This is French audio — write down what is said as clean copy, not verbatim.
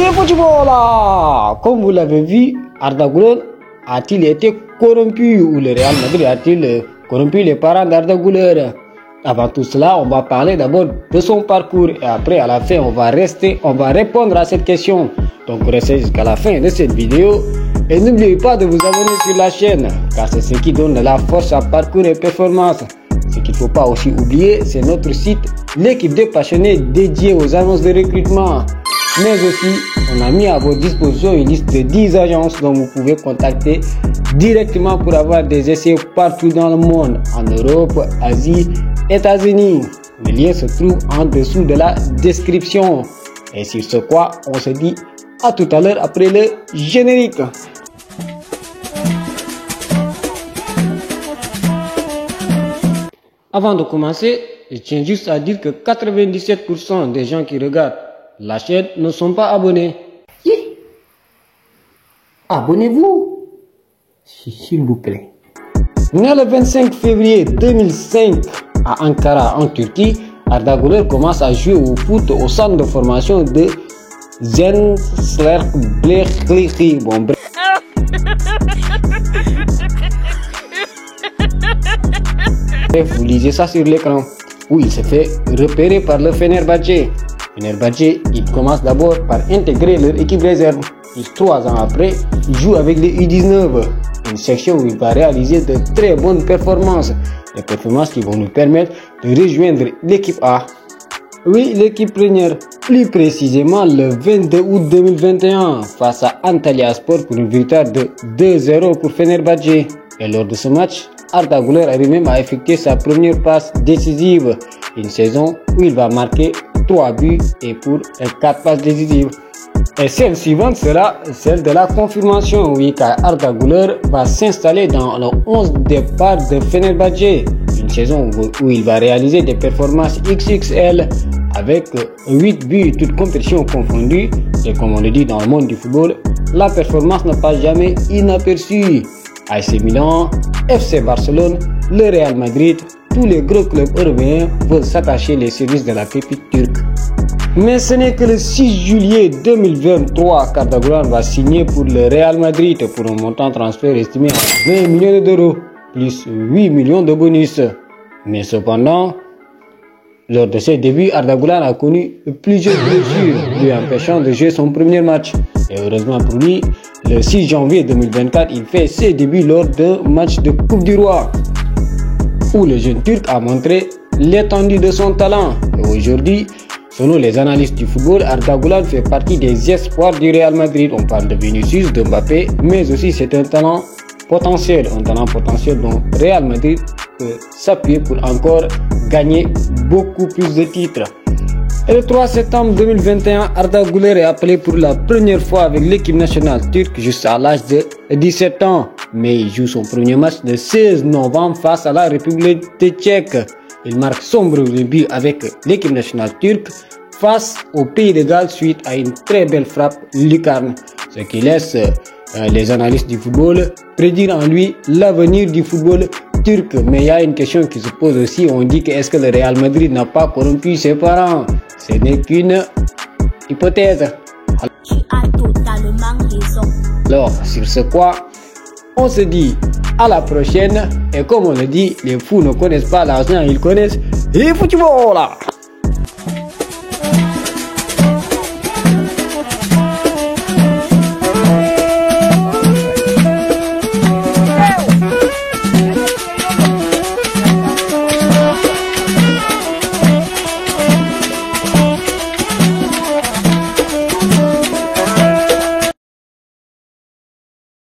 Et football là, comme vous l'avez vu, Arda Güler a-t-il été corrompu ou le Real Madrid a-t-il corrompu les parents d'Arda Güler? Avant tout cela, on va parler d'abord de son parcours et après à la fin on va répondre à cette question. Donc restez jusqu'à la fin de cette vidéo et n'oubliez pas de vous abonner sur la chaîne car c'est ce qui donne la force à parcours et performance. Ce qu'il ne faut pas aussi oublier, c'est notre site L'équipe des passionnés dédié aux annonces de recrutement. Mais aussi, on a mis à votre disposition une liste de 10 agences dont vous pouvez contacter directement pour avoir des essais partout dans le monde, en Europe, Asie, États-Unis. Le lien se trouve en dessous de la description. Et sur ce quoi, on se dit à tout à l'heure après le générique. Avant de commencer, je tiens juste à dire que 97% des gens qui regardent la chaîne ne sont pas abonnés. Abonnez-vous, s'il vous plaît. Né le 25 février 2005 à Ankara en Turquie, Arda Güler commence à jouer au foot au centre de formation de Gençlerbirliği. Bon, bref. Vous lisez ça sur l'écran, où il se fait repérer par le Fenerbahçe. Fenerbahçe, il commence d'abord par intégrer leur équipe réserve. Puis 3 ans après, il joue avec les U19, une section où il va réaliser de très bonnes performances. Des performances qui vont nous permettre de rejoindre l'équipe A. Oui, l'équipe première, plus précisément le 22 août 2021 face à Antalyaspor pour une victoire de 2-0 pour Fenerbahçe. Et lors de ce match, Arda Güler arrive même à effectuer sa première passe décisive. Une saison où il va marquer 3 buts et pour 4 passes décisives. Et celle suivante sera celle de la confirmation, oui, car Arda Güler va s'installer dans le 11 départ de Fenerbahçe. Une saison où il va réaliser des performances XXL avec 8 buts, toutes compétitions confondues. Et comme on le dit dans le monde du football, la performance ne passe jamais inaperçue. AC Milan, FC Barcelone, le Real Madrid, tous les gros clubs européens veulent s'attacher les services de la pépite turque. Mais ce n'est que le 6 juillet 2023 qu'Arda Güler va signer pour le Real Madrid pour un montant de transfert estimé à 20 millions d'euros, plus 8 millions de bonus. Mais cependant, lors de ses débuts, Arda Güler a connu plusieurs blessures, lui empêchant de jouer son premier match. Et heureusement pour lui, le 6 janvier 2024, il fait ses débuts lors d'un match de Coupe du Roi, où le jeune Turc a montré l'étendue de son talent. Et aujourd'hui, selon les analystes du football, Arda Güler fait partie des espoirs du Real Madrid. On parle de Vinicius, de Mbappé, mais aussi c'est un talent potentiel dont Real Madrid peut s'appuyer pour encore gagner beaucoup plus de titres. Et le 3 septembre 2021, Arda Güler est appelé pour la première fois avec l'équipe nationale turque juste à l'âge de 17 ans. Mais il joue son premier match le 16 novembre face à la République tchèque. Il marque son premier but avec l'équipe nationale turque face au Pays de Galles suite à une très belle frappe lucarne. Ce qui laisse les analystes du football prédire en lui l'avenir du football turc. Mais il y a une question qui se pose aussi, on dit que est-ce que le Real Madrid n'a pas corrompu ses parents? Ce n'est qu'une hypothèse. Tu as totalement raison. Alors, sur ce quoi, on se dit à la prochaine. Et comme on le dit, les fous ne connaissent pas l'argent, ils connaissent les football.